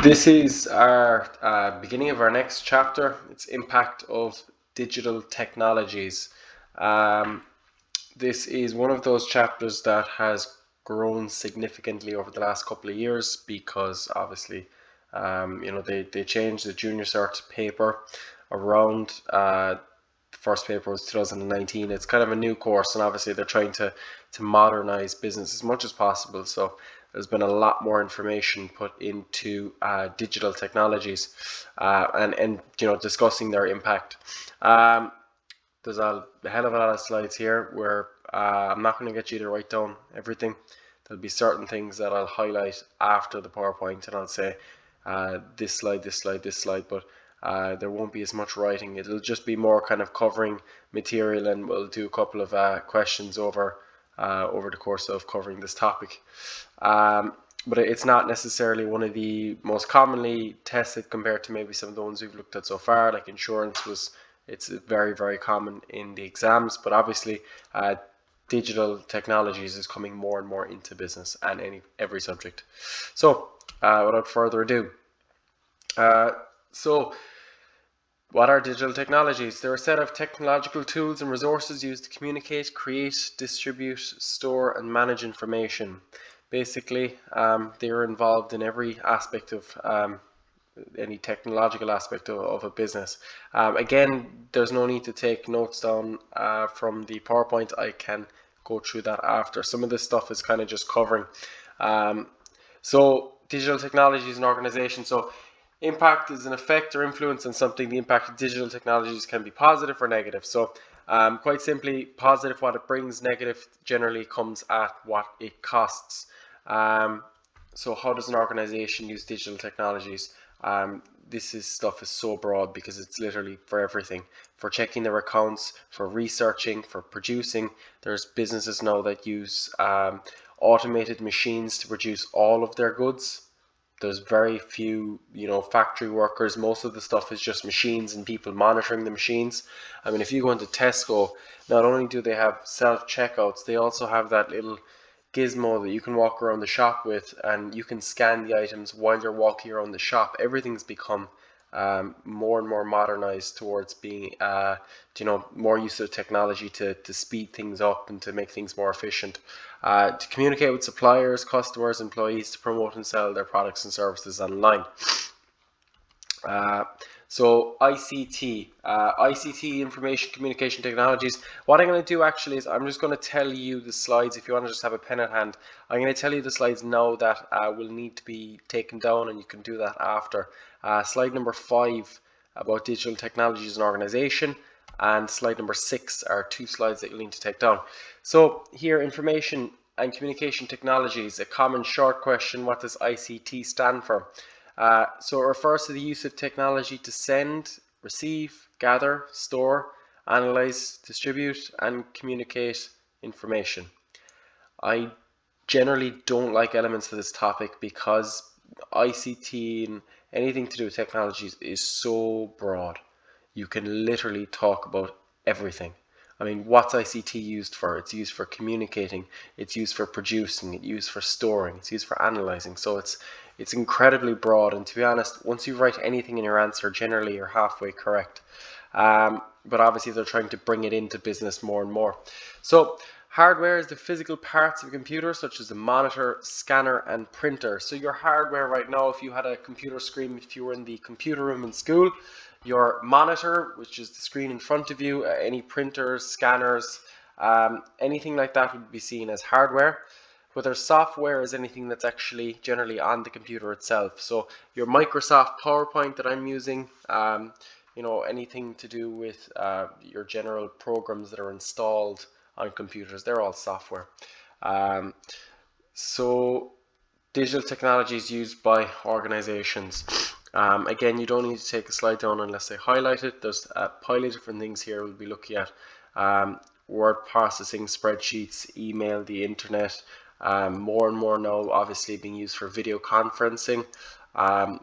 This is our beginning of our next chapter. It's impact of digital technologies. Um, this is one of those chapters that has grown significantly over the last couple of years because obviously, they changed the junior cert paper around. The first paper was 2019. It's kind of a new course, and obviously they're trying to modernize business as much as possible. So there's been a lot more information put into digital technologies and discussing their impact. Um, there's a hell of a lot of slides here where I'm not going to get you to write down everything. There'll be certain things that I'll highlight after the PowerPoint, and I'll say this slide, this slide, this slide, but there won't be as much writing. It'll just be more kind of covering material, and we'll do a couple of questions over the course of covering this topic. But it's not necessarily one of the most commonly tested compared to maybe some of the ones we've looked at so far, like insurance. It's very, very common in the exams, but obviously digital technologies is coming more and more into business and every subject. So without further ado, so what are digital technologies? They're a set of technological tools and resources used to communicate, create, distribute, store, and manage information. Basically, they are involved in every aspect of any technological aspect of a business. Again, there's no need to take notes down from the PowerPoint. I can go through that after. Some of this stuff is kind of just covering. So digital technology is an organization. So impact is an effect or influence on something. The impact of digital technologies can be positive or negative. So quite simply, positive what it brings, negative generally comes at what it costs. So how does an organization use digital technologies? This stuff is so broad because it's literally for everything. For checking their accounts, for researching, for producing. There's businesses now that use automated machines to produce all of their goods. There's very few, factory workers. Most of the stuff is just machines and people monitoring the machines. I mean, if you go into Tesco, not only do they have self-checkouts, they also have that little gizmo that you can walk around the shop with, and you can scan the items while you're walking around the shop. Everything's become more and more modernized towards being, more use of technology to speed things up and to make things more efficient, to communicate with suppliers, customers, employees, to promote and sell their products and services online. So ICT, information communication technologies. What I'm going to do actually is I'm just going to tell you the slides. If you want to just have a pen at hand, I'm going to tell you the slides now that will need to be taken down, and you can do that after. Slide number 5 about digital technologies and organization, and slide number 6 are 2 slides that you'll need to take down. So here, information and communication technologies, a common short question: what does ICT stand for? So it refers to the use of technology to send, receive, gather, store, analyze, distribute, and communicate information. I generally don't like elements of this topic because ICT and anything to do with technologies is so broad. You can literally talk about everything. I mean, what's ICT used for? It's used for communicating, it's used for producing, it's used for storing, it's used for analyzing. So it's incredibly broad, and to be honest, once you write anything in your answer, generally you're halfway correct. But obviously they're trying to bring it into business more and more. So hardware is the physical parts of a computer, such as the monitor, scanner, and printer. So your hardware right now, if you had a computer screen, if you were in the computer room in school, your monitor, which is the screen in front of you, any printers, scanners, anything like that would be seen as hardware. Whether software is anything that's actually generally on the computer itself. So your Microsoft PowerPoint that I'm using, anything to do with your general programs that are installed on computers, they're all software. So digital technology is used by organizations. Again, you don't need to take a slide down unless I highlight it. There's a pile of different things here we'll be looking at. Word processing, spreadsheets, email, the internet. More and more now obviously being used for video conferencing,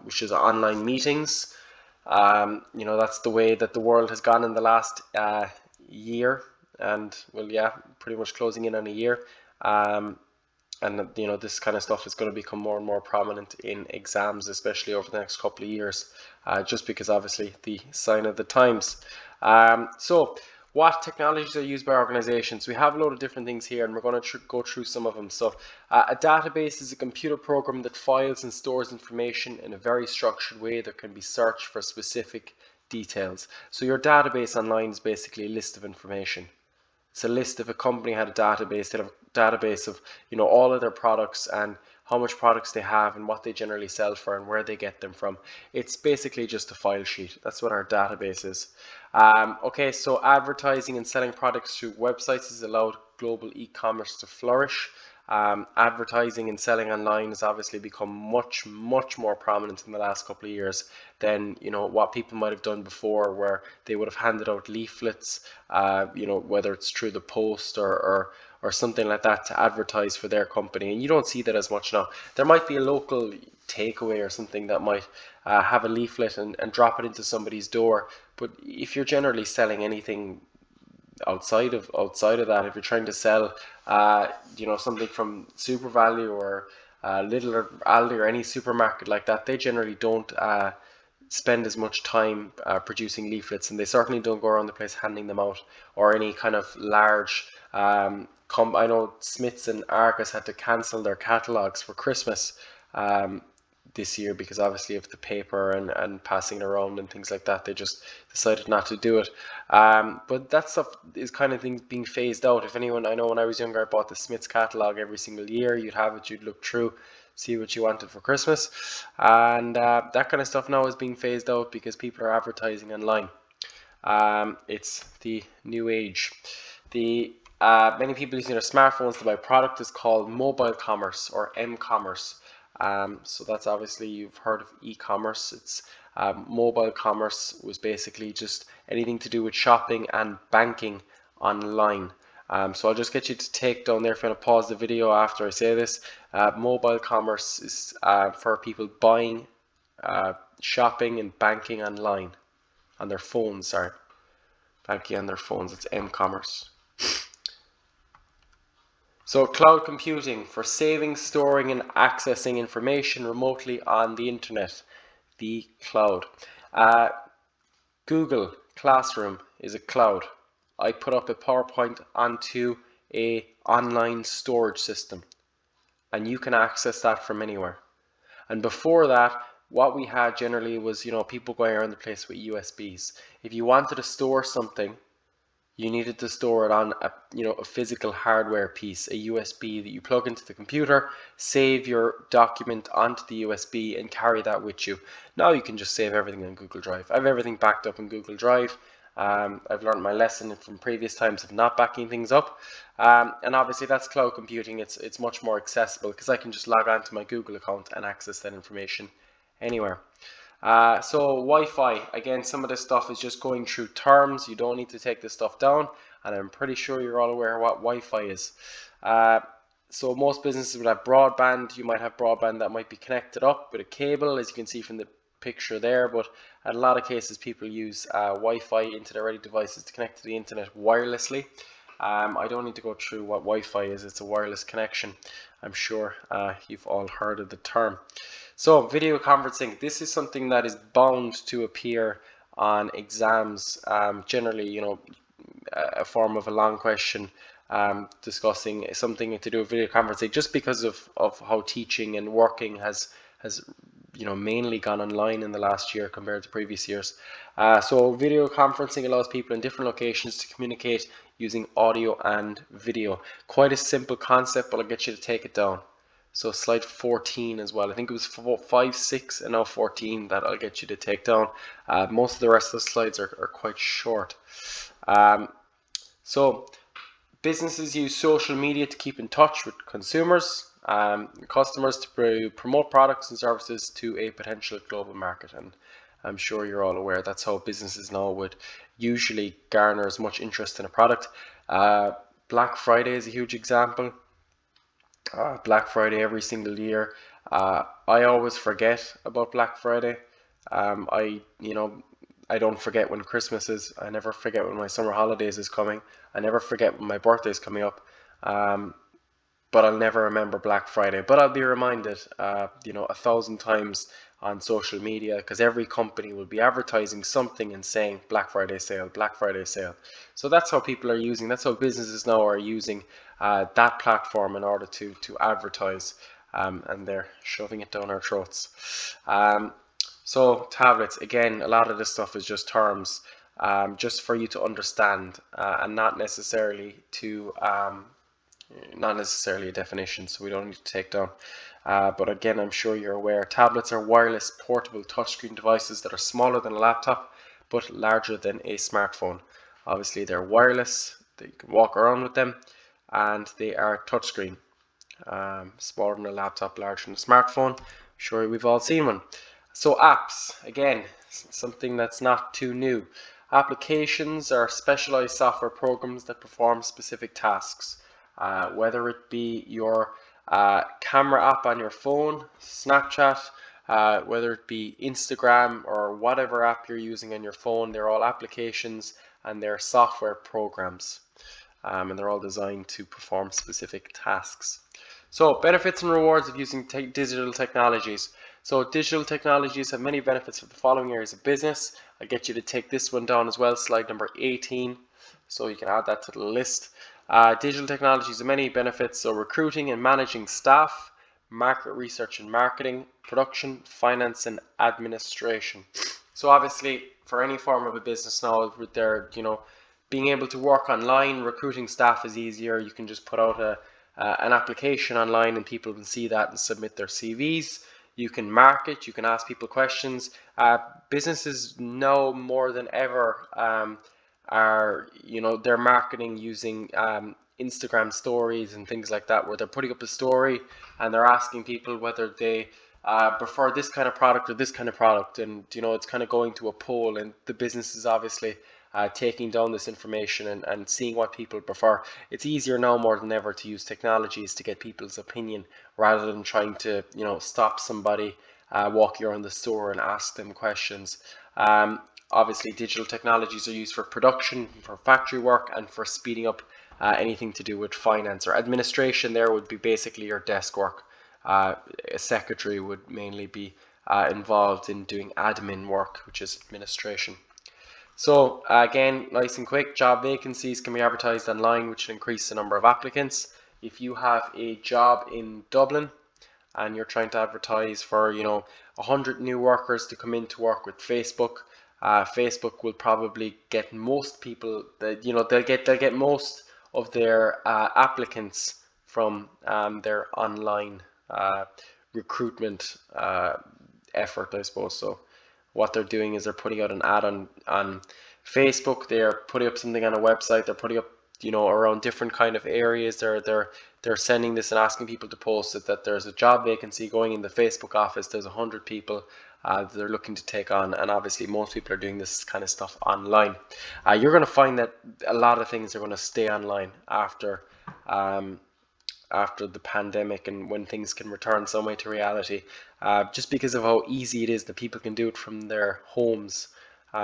which is online meetings. That's the way that the world has gone in the last year, and pretty much closing in on a year. and you know, this kind of stuff is going to become more and more prominent in exams, especially over the next couple of years, just because obviously the sign of the times. So what technologies are used by organizations? We have a load of different things here, and we're going to go through some of them. So a database is a computer program that files and stores information in a very structured way that can be searched for specific details. So your database online is basically a list of information. It's a list. If a company had a database, they'd have a database of, you know, all of their products and how much products they have and what they generally sell for and where they get them from. It's basically just a file sheet. That's what our database is. Okay, so advertising and selling products through websites has allowed global e-commerce to flourish. Advertising and selling online has obviously become much more prominent in the last couple of years than, you know, what people might have done before, where they would have handed out leaflets, you know, whether it's through the post or something like that, to advertise for their company. And you don't see that as much now. There might be a local takeaway or something that might have a leaflet and drop it into somebody's door, but if you're generally selling anything outside of that, if you're trying to sell you know, something from Super Value or Lidl or Aldi or any supermarket like that, they generally don't spend as much time producing leaflets, and they certainly don't go around the place handing them out, or any kind of large I know Smiths and Argos had to cancel their catalogs for Christmas this year because obviously of the paper and passing it around and things like that. They just decided not to do it. But that stuff is kind of things being phased out. If anyone, I know when I was younger, I bought the Smiths catalog every single year. You'd have it, you'd look through, see what you wanted for Christmas, and that kind of stuff now is being phased out because people are advertising online. It's the new age. The many people using their smartphones to buy product is called mobile commerce, or m-commerce. So that's obviously, you've heard of e-commerce. It's mobile commerce was basically just anything to do with shopping and banking online. So I'll just get you to take down there, if you want to pause the video after I say this. Mobile commerce is for people buying, shopping and banking online on their phones. Sorry, banking on their phones. It's m-commerce. So cloud computing, for saving, storing and accessing information remotely on the internet, the cloud. Google Classroom is a cloud. I put up a PowerPoint onto a online storage system, and you can access that from anywhere. And before that, what we had generally was, you know, people going around the place with USBs. If you wanted to store something, you needed to store it on a, you know, a physical hardware piece, a USB that you plug into the computer, save your document onto the USB and carry that with you. Now you can just save everything on Google Drive. I have everything backed up in Google Drive. I've learned my lesson from previous times of not backing things up. And obviously that's cloud computing. It's much more accessible because I can just log on to my Google account and access that information anywhere. So Wi-Fi, again, some of this stuff is just going through terms. You don't need to take this stuff down, and I'm pretty sure you're all aware what Wi-Fi is. So most businesses would have broadband. You might have broadband that might be connected up with a cable, as you can see from the picture there, but in a lot of cases people use Wi-Fi into their ready devices to connect to the internet wirelessly. I don't need to go through what Wi-Fi is. It's a wireless connection. I'm sure you've all heard of the term. So video conferencing, this is something that is bound to appear on exams. Generally, you know, a form of a long question discussing something to do with video conferencing, just because of how teaching and working has you know, mainly gone online in the last year compared to previous years. So video conferencing allows people in different locations to communicate using audio and video. Quite a simple concept, but I'll get you to take it down. So slide 14 as well. I think it was 5, 6, and now 14 that I'll get you to take down. Most of the rest of the slides are quite short. So businesses use social media to keep in touch with consumers, customers, to promote products and services to a potential global market. And I'm sure you're all aware that's how businesses now would usually garner as much interest in a product. Black Friday is a huge example. Black Friday every single year. I always forget about Black Friday. I don't forget when Christmas is. I never forget when my summer holidays is coming. I never forget when my birthday is coming up. but I'll never remember Black Friday. But I'll be reminded, 1,000 times on social media, because every company will be advertising something and saying Black Friday sale, Black Friday sale. So that's how people are using, that's how businesses now are using that platform in order to advertise, and they're shoving it down our throats. So tablets, again, a lot of this stuff is just terms, just for you to understand, and not necessarily a definition, so we don't need to take down. But again, I'm sure you're aware, tablets are wireless portable touchscreen devices that are smaller than a laptop but larger than a smartphone. Obviously they're wireless, you can walk around with them, and they are touchscreen. Smaller than a laptop, larger than a smartphone. I'm sure we've all seen one. So apps, again, something that's not too new. Applications are specialized software programs that perform specific tasks. Whether it be your camera app on your phone, Snapchat, whether it be Instagram or whatever app you're using on your phone, they're all applications and they're software programs. And they're all designed to perform specific tasks. So benefits and rewards of using digital technologies. So digital technologies have many benefits for the following areas of business. I'll get you to take this one down as well, slide number 18, so you can add that to the list. Digital technologies have many benefits, so recruiting and managing staff, market research and marketing, production, finance and administration. So obviously for any form of a business now, with their, being able to work online, recruiting staff is easier. You can just put out an application online and people can see that and submit their CVs. You can market, you can ask people questions. Businesses now more than ever are, they're marketing using Instagram stories and things like that, where they're putting up a story and they're asking people whether they prefer this kind of product or this kind of product, and it's kind of going to a poll, and the business is obviously taking down this information and seeing what people prefer. It's easier now more than ever to use technologies to get people's opinion rather than trying to stop somebody walking around the store and ask them questions. Obviously digital technologies are used for production, for factory work, and for speeding up anything to do with finance or administration. There would be basically your desk work. A secretary would mainly be involved in doing admin work, which is administration. So again, nice and quick, job vacancies can be advertised online, which will increase the number of applicants. If you have a job in Dublin and you're trying to advertise for 100 new workers to come in to work with Facebook, Facebook will probably get most people that they'll get most of their applicants from their online recruitment effort, I suppose. So what they're doing is they're putting out an ad on Facebook, they're putting up something on a website, they're putting up around different kind of areas, they're sending this and asking people to post it, that there's a job vacancy going in the Facebook office, there's 100 people they're looking to take on, and obviously most people are doing this kind of stuff online. You're going to find that a lot of things are going to stay online after the pandemic, and when things can return some way to reality, just because of how easy it is that people can do it from their homes.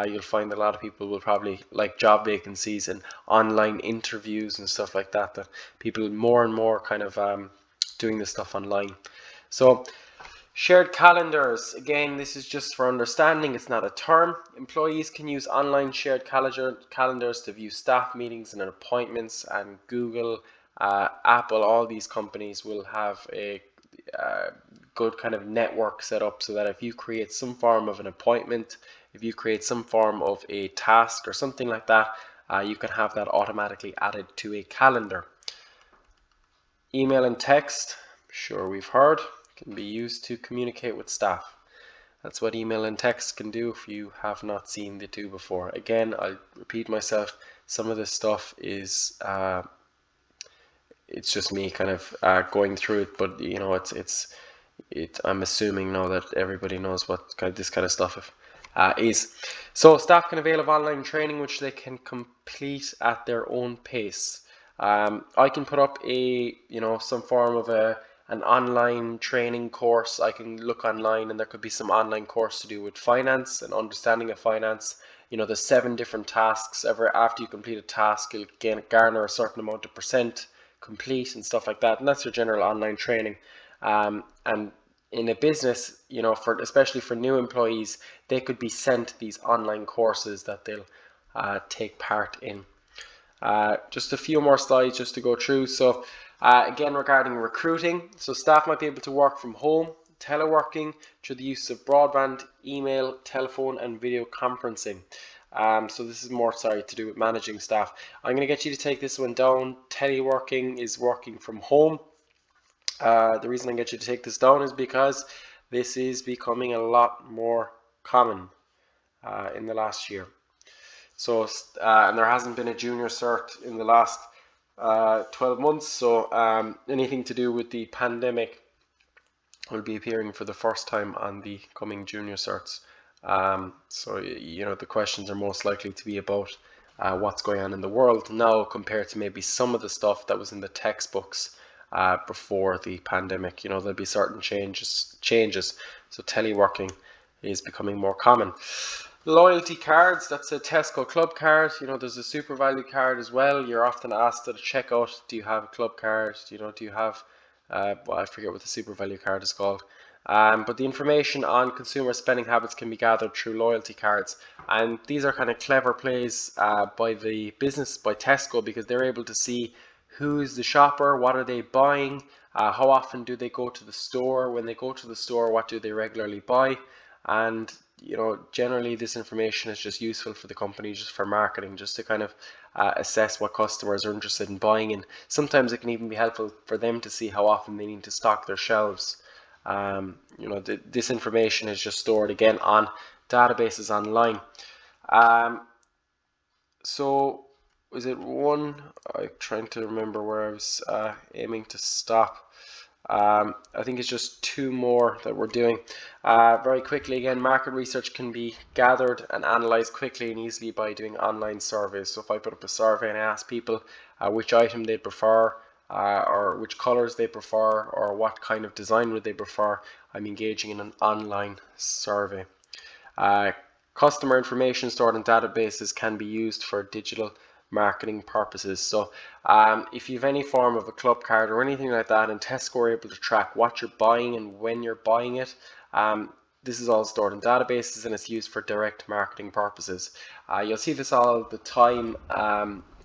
You'll find that a lot of people will probably like job vacancies and online interviews and stuff like that, that people more and more kind of doing this stuff online. So shared calendars, again, this is just for understanding, it's not a term. Employees can use online shared calendars to view staff meetings and appointments, and Google, Apple, all these companies will have a good kind of network set up, so that if you create some form of an appointment, if you create some form of a task or something like that, you can have that automatically added to a calendar. Email and text, sure we've heard, can be used to communicate with staff. That's what email and text can do if you have not seen the two before. Again, I'll repeat myself, some of this stuff is it's just me kind of going through it, but I'm assuming now that everybody knows what this kind of stuff is. So staff can avail of online training which they can complete at their own pace. I can put up a some form of an online training course. I can look online and there could be some online course to do with finance and understanding of finance. There's 7 different tasks. After you complete a task, you'll garner a certain amount of percent complete and stuff like that. And that's your general online training. And in a business, for especially for new employees, they could be sent these online courses that they'll take part in. Just a few more slides just to go through. So again, regarding recruiting, so staff might be able to work from home, teleworking through the use of broadband, email, telephone, and video conferencing. So this is more, to do with managing staff. I'm going to get you to take this one down. Teleworking is working from home. The reason I get you to take this down is because this is becoming a lot more common in the last year. So, and there hasn't been a junior cert in the last 12 months. So anything to do with the pandemic will be appearing for the first time on the coming junior certs. So, the questions are most likely to be about what's going on in the world now compared to maybe some of the stuff that was in the textbooks before the pandemic. There'll be certain changes. So teleworking is becoming more common. Loyalty cards, that's a Tesco club card. There's a super value card as well. You're often asked at a checkout, do you have a club card? Do you have, I forget what the super value card is called. But the information on consumer spending habits can be gathered through loyalty cards. And these are kind of clever plays by the business, by Tesco, because they're able to see who's the shopper, what are they buying, how often do they go to the store, when they go to the store, what do they regularly buy. And generally this information is just useful for the company, just for marketing, just to kind of assess what customers are interested in buying. And sometimes it can even be helpful for them to see how often they need to stock their shelves. This information is just stored again on databases online. So was it one? I'm trying to remember where I was aiming to stop. I think it's just two more that we're doing. Very quickly, again, market research can be gathered and analyzed quickly and easily by doing online surveys. So if I put up a survey and I ask people which item they prefer, or which colors they prefer, or what kind of design would they prefer, I'm engaging in an online survey. Customer information stored in databases can be used for digital marketing purposes. So if you have any form of a club card or anything like that, and Tesco are able to track what you're buying and when you're buying it, this is all stored in databases and it's used for direct marketing purposes. You'll see this all the time,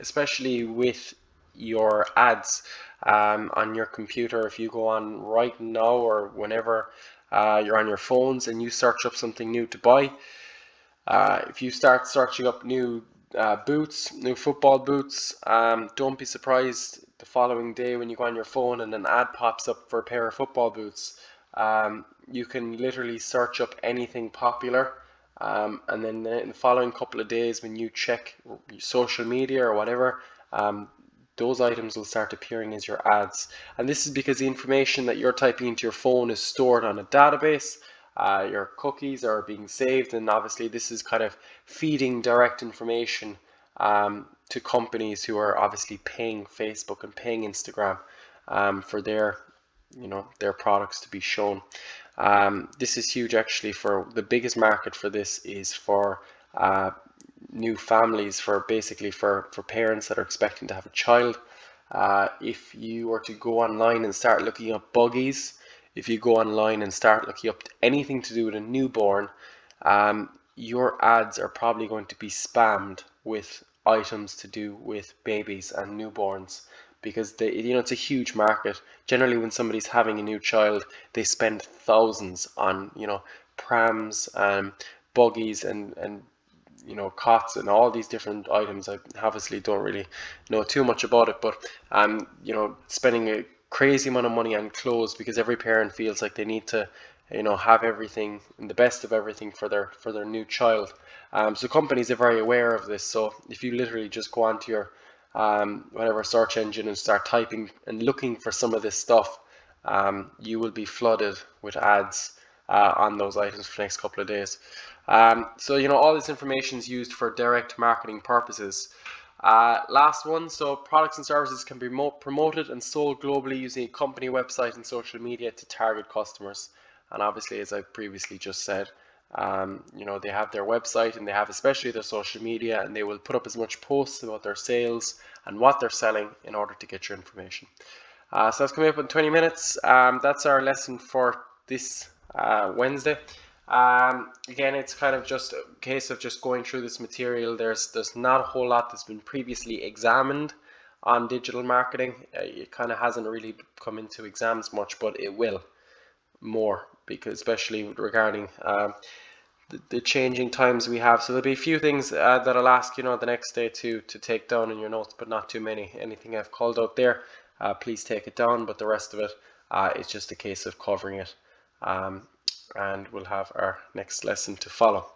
especially with your ads on your computer. If you go on right now or whenever you're on your phones and you search up something new to buy, if you start searching up new boots, new football boots, don't be surprised the following day when you go on your phone and an ad pops up for a pair of football boots. You can literally search up anything popular, and then in the following couple of days when you check social media or whatever, those items will start appearing as your ads. And this is because the information that you're typing into your phone is stored on a database. Your cookies are being saved, and obviously this is kind of feeding direct information to companies who are obviously paying Facebook and paying Instagram for their products to be shown. This is huge actually. For the biggest market for this is for new families, for parents that are expecting to have a child. If you were to go online and start looking up buggies, if you go online and start looking up anything to do with a newborn, your ads are probably going to be spammed with items to do with babies and newborns, because it's a huge market. Generally, when somebody's having a new child, they spend thousands on prams, buggies, and cots and all these different items. I obviously don't really know too much about it, but spending a crazy amount of money on clothes, because every parent feels like they need to have everything and the best of everything for their new child. So companies are very aware of this. So if you literally just go onto your whatever search engine and start typing and looking for some of this stuff, you will be flooded with ads on those items for the next couple of days. So all this information is used for direct marketing purposes. Last one, so products and services can be promoted and sold globally using a company website and social media to target customers. And obviously, as I previously just said, You know, they have their website and they have especially their social media, and they will put up as much posts about their sales and what they're selling in order to get your information. So that's coming up in 20 minutes. That's our lesson for this Wednesday. Again, it's kind of just a case of just going through this material. There's not a whole lot that's been previously examined on digital marketing. It kind of hasn't really come into exams much, but it will more, because especially regarding the changing times we have. So there'll be a few things that I'll ask you the next day to take down in your notes, but not too many. Anything I've called out there, please take it down, but the rest of it, it's just a case of covering it, and we'll have our next lesson to follow.